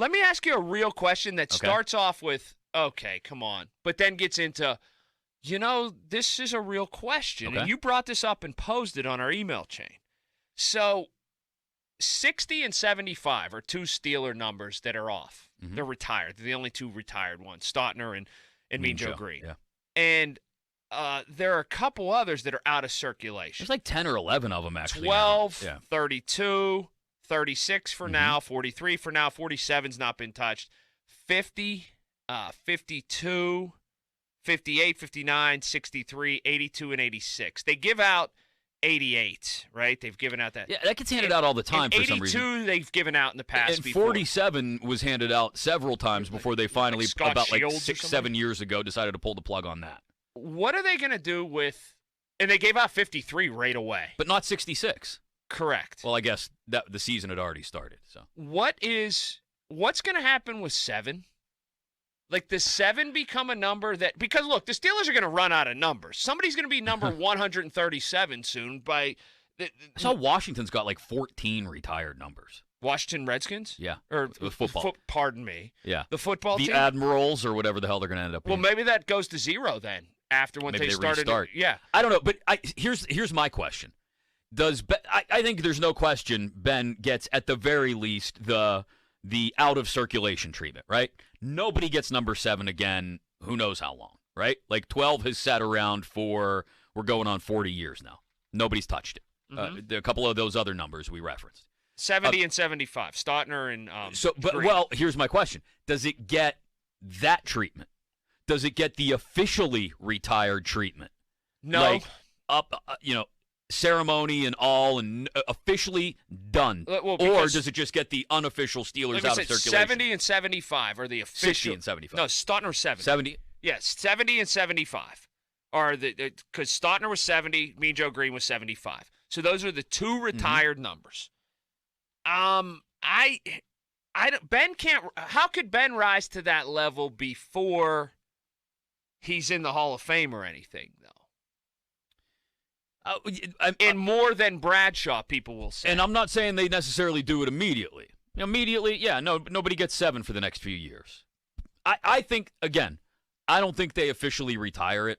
Let me ask you a real question that starts off with, okay, come on, but then gets into, this is a real question. Okay. And you brought this up and posed it on our email chain. So 60 and 75 are two Steeler numbers that are off. Mm-hmm. They're retired. They're the only two retired ones, Stotner and Mean Joe Green. Yeah. And there are a couple others that are out of circulation. There's like 10 or 11 of them, actually. 12, Yeah. 32, 36 for now, 43 for now, 47's not been touched, 50, 52, 58, 59, 63, 82, and 86. They give out 88, right? They've given out that. Yeah, that gets handed out all the time for some reason. 82 they've given out in the past and before. 47 was handed out several times before they finally, Scott about like Shields 6-7 years ago, decided to pull the plug on that. What are they going to do with – and they gave out 53 right away. But not 66. Correct. Well, I guess that the season had already started. So what's going to happen with 7? Like, does 7 become a number that – because, look, the Steelers are going to run out of numbers. Somebody's going to be number 137 soon by I saw Washington's got like 14 retired numbers. Washington Redskins? Yeah. Or the football. Pardon me. Yeah. The football team? The Admirals or whatever the hell they're going to end up being. Well, maybe that goes to 0 then after when maybe they started. Restart. Yeah. I don't know, but here's my question. I think there's no question Ben gets at the very least the out of circulation treatment, right? Nobody gets number 7 again. Who knows how long, right? Like 12 has sat around for we're going on 40 years now. Nobody's touched it. There are a couple of those other numbers we referenced. 70 and 75. Stotner and Green. Well, here's my question: does it get that treatment? Does it get the officially retired treatment? No. Like ceremony and all, and officially done, or does it just get the unofficial Steelers out of circulation? 70 and 75 are the official. 60 and 75. No, Stotner 70. 70. Yes, 70 and 75 are because Stotner was 70, Mean Joe Green was 75. So those are the two retired numbers. Ben can't. How could Ben rise to that level before he's in the Hall of Fame or anything, though? And more than Bradshaw, people will say. And I'm not saying they necessarily do it immediately. Immediately, yeah, no, nobody gets 7 for the next few years. I think, again, I don't think they officially retire it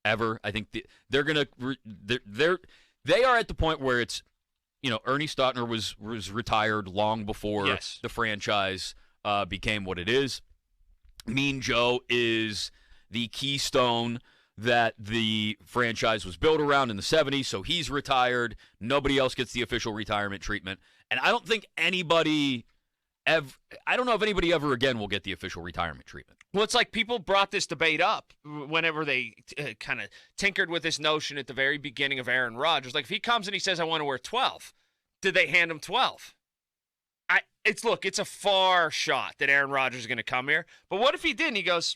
ever. I think they're going to they are at the point where it's, Ernie Stotner was retired long before the franchise became what it is. Mean Joe is the keystone that the franchise was built around in the 70s, so he's retired. Nobody else gets the official retirement treatment. And I don't think anybody I don't know if anybody ever again will get the official retirement treatment. Well, it's like people brought this debate up whenever they kind of tinkered with this notion at the very beginning of Aaron Rodgers. Like, if he comes and he says, I want to wear 12, did they hand him 12? It's a far shot that Aaron Rodgers is going to come here. But what if he didn't? He goes,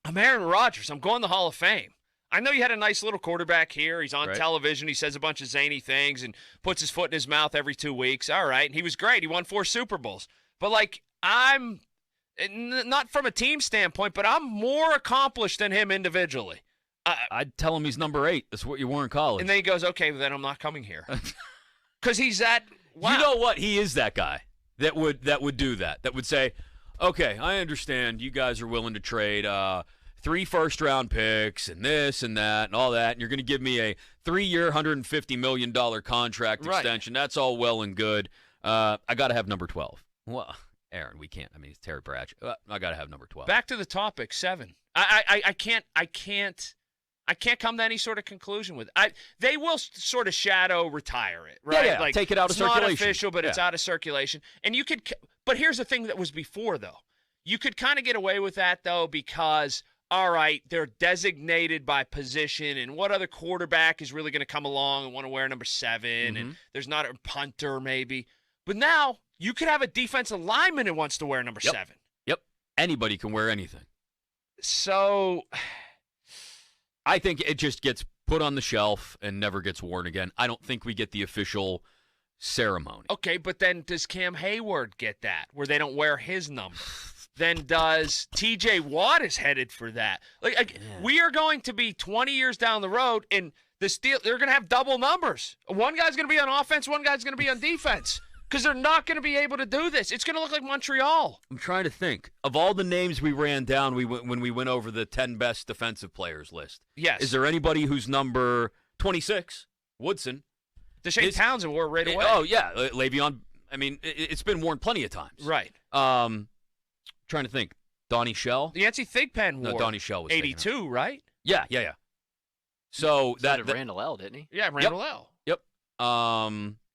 I'm Aaron Rodgers. I'm going to the Hall of Fame. I know you had a nice little quarterback here. He's on television. He says a bunch of zany things and puts his foot in his mouth every 2 weeks. All right. And he was great. He won 4 Super Bowls. But, I'm not from a team standpoint, but I'm more accomplished than him individually. I'd tell him he's number 8. That's what you wore in college. And then he goes, okay, well, then I'm not coming here. Because he's that. Wow. You know what? He is that guy that would do that. That would say, okay, I understand you guys are willing to trade 3 first-round picks and this and that and all that, and you're going to give me a 3-year, $150 million contract extension. That's all well and good. I got to have number 12. Well, Aaron, we can't. I mean, it's Terry Bradshaw. I got to have number 12. Back to the topic, 7. I can't come to any sort of conclusion with it. They will sort of shadow retire it, right? Yeah. Take it out of circulation. It's not official, but it's out of circulation. And you could, but here's the thing that was before, though. You could kind of get away with that, though, because, all right, they're designated by position, and what other quarterback is really going to come along and want to wear number 7, and there's not a punter maybe. But now you could have a defensive lineman who wants to wear number 7. Yep. Anybody can wear anything. So I think it just gets put on the shelf and never gets worn again. I don't think we get the official ceremony. Okay, but then does Cam Hayward get that, where they don't wear his number? Then does T.J. Watt is headed for that? We are going to be 20 years down the road, and they're going to have double numbers. One guy's going to be on offense, one guy's going to be on defense. because they're not going to be able to do this. It's going to look like Montreal. I'm trying to think. Of all the names we ran down when we went over the 10 best defensive players list. Yes. Is there anybody who's number 26? Woodson. Deshaun Townsend wore right away. Oh, yeah. Le'Veon. I mean, it's been worn plenty of times. Right. Trying to think. Donnie Shell? Yancey Thigpen wore Donnie Shell was 82, right? Yeah. So that Randall L, didn't he? Yeah, Randall L. Yep.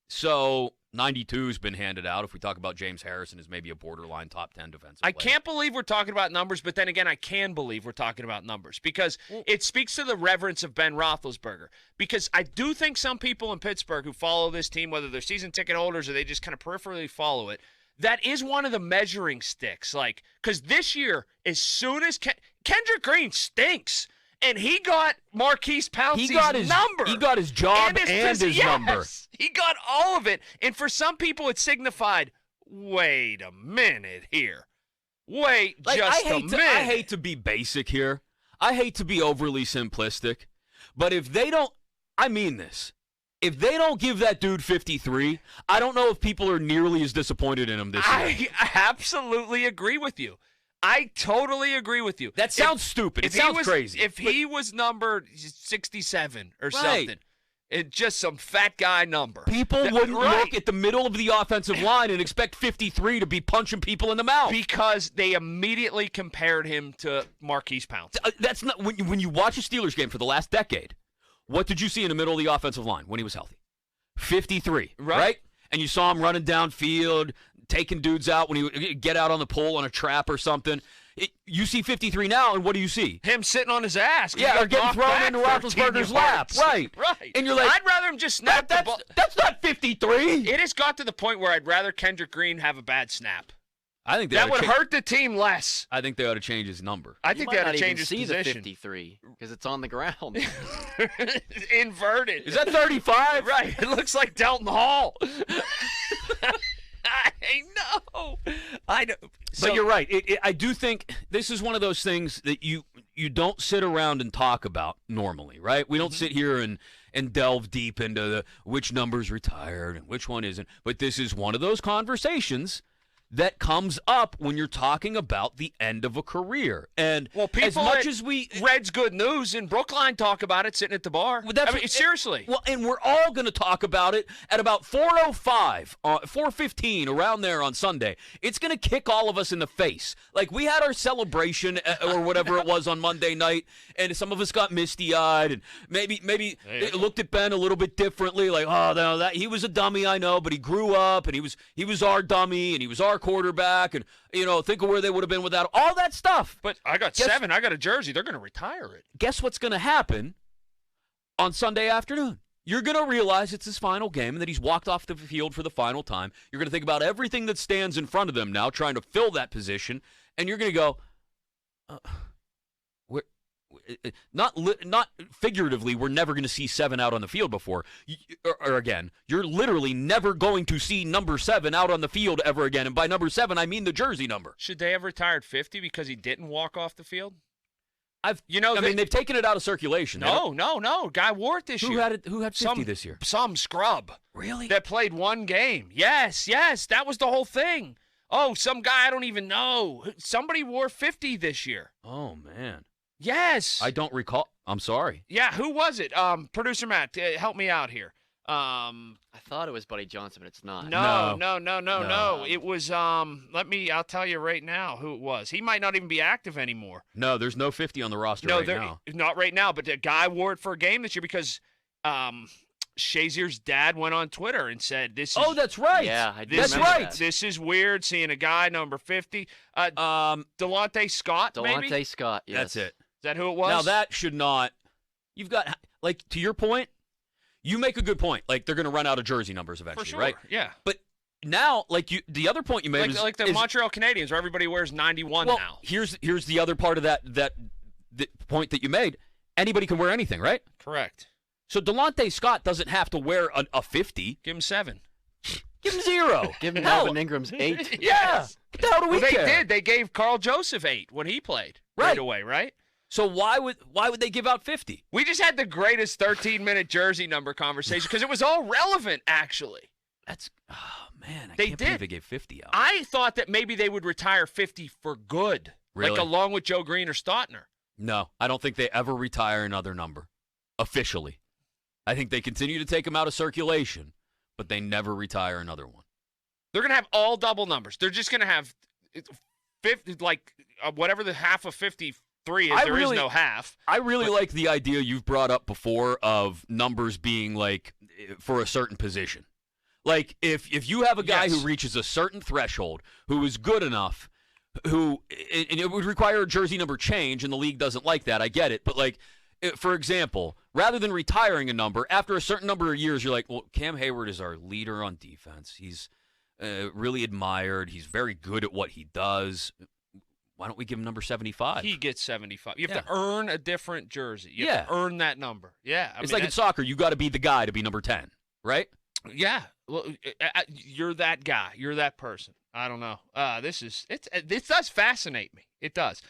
So 92's been handed out. If we talk about James Harrison as maybe a borderline top 10 defensive player. I can't believe we're talking about numbers, but then again, I can believe we're talking about numbers because it speaks to the reverence of Ben Roethlisberger. Because I do think some people in Pittsburgh who follow this team, whether they're season ticket holders or they just kind of peripherally follow it, that is one of the measuring sticks. Like, because this year, as soon as Kendrick Green stinks, and he got Marquise Pouncey's number. He got his job and his number. He got all of it. And for some people, it signified, wait a minute here. Wait just a minute. I hate to be basic here. I hate to be overly simplistic. But if they don't, I mean this. If they don't give that dude 53, I don't know if people are nearly as disappointed in him this year. I absolutely agree with you. I totally agree with you. That sounds stupid. It sounds crazy. If he was number 67 or something, it's just some fat guy number. People wouldn't look at the middle of the offensive line and expect 53 to be punching people in the mouth. Because they immediately compared him to Marquise Pouncey. That's not when you watch a Steelers game for the last decade, what did you see in the middle of the offensive line when he was healthy? 53, right? And you saw him running downfield, taking dudes out when he would get out on the pole on a trap or something. You see 53 now, and what do you see? Him sitting on his ass. Yeah, or getting thrown into Roethlisberger's lap. Right. And you're like, I'd rather him just snap the ball. That's not 53. It has got to the point where I'd rather Kendrick Green have a bad snap. I think that would hurt the team less. I think they ought to change his number. I think they ought to change his position. The 53 because it's on the ground. Inverted. Is that 35? Right. It looks like Delton Hall. I know. But you're right. I do think this is one of those things that you don't sit around and talk about normally, right? We don't sit here and delve deep into which number's retired and which one isn't. But this is one of those conversations that comes up when you're talking about the end of a career. And people as much as we Red's Good News in Brookline talk about it sitting at the bar. Seriously. Well, and we're all going to talk about it at about 4:05, 4:15, around there on Sunday. It's going to kick all of us in the face. Like, we had our celebration or whatever it was on Monday night, and some of us got misty-eyed, and maybe it looked at Ben a little bit differently, like, oh, no, that he was a dummy, I know, but he grew up, and he was our dummy, and he was our quarterback, and think of where they would have been without all that stuff. But I got 7. I got a jersey. They're going to retire it. Guess what's going to happen on Sunday afternoon? You're going to realize it's his final game and that he's walked off the field for the final time. You're going to think about everything that stands in front of them now, trying to fill that position, and you're going to go, not figuratively, we're never going to see 7 out on the field before. Or again, you're literally never going to see number 7 out on the field ever again. And by number 7, I mean the jersey number. Should they have retired 50 because he didn't walk off the field? They've taken it out of circulation. No. Guy wore it this year. Who had 50 this year? Some scrub. Really? That played one game. Yes. That was the whole thing. Oh, some guy I don't even know. Somebody wore 50 this year. Oh, man. Yes. I don't recall. I'm sorry. Yeah, who was it? Producer Matt, help me out here. I thought it was Buddy Johnson, but it's not. No. It was I'll tell you right now who it was. He might not even be active anymore. No, there's no 50 on the roster right now. Not right now, but the guy wore it for a game this year because Shazier's dad went on Twitter and said this is Oh, that's right. Yeah, that's right. That. This is weird seeing a guy number 50. Delonte Scott, maybe? Delonte Scott, yes. That's it. Is that who it was? Now that should not. You've got, like, to your point, you make a good point. Like, they're going to run out of jersey numbers eventually, for sure. right? Yeah. But now, the other point you made is like the Montreal Canadiens, where everybody wears 91 now. Here's the other part of the point that you made. Anybody can wear anything, right? Correct. So Delonte Scott doesn't have to wear a 50. Give him 7. Give him 0. Give him Melvin Ingram's 8. Yeah. What the hell do we care? They did. They gave Carl Joseph 8 when he played right away, right? So why would they give out 50? We just had the greatest 13-minute jersey number conversation because it was all relevant, actually. That's man, I They can't believe did. they gave 50 out. I thought that maybe they would retire 50 for good, like Really? along with Joe Green or Stautner. No, I don't think they ever retire another number officially. I think they continue to take them out of circulation, but they never retire another one. They're going to have all double numbers. They're just going to have 50, like whatever the half of 53 is. There is no half. I really like the idea you've brought up before of numbers being like for a certain position. Like if you have a guy who reaches a certain threshold, who is good enough, and it would require a jersey number change, and the league doesn't like that. I get it, but like, for example, rather than retiring a number after a certain number of years, you're like, well, Cam Hayward is our leader on defense. He's really admired. He's very good at what he does. Why don't we give him number 75? He gets 75. You have to earn a different jersey. You have to earn that number. Yeah. It's like in soccer, you got to be the guy to be number 10, right? Yeah. Well, you're that guy. You're that person. I don't know. This does fascinate me. It does.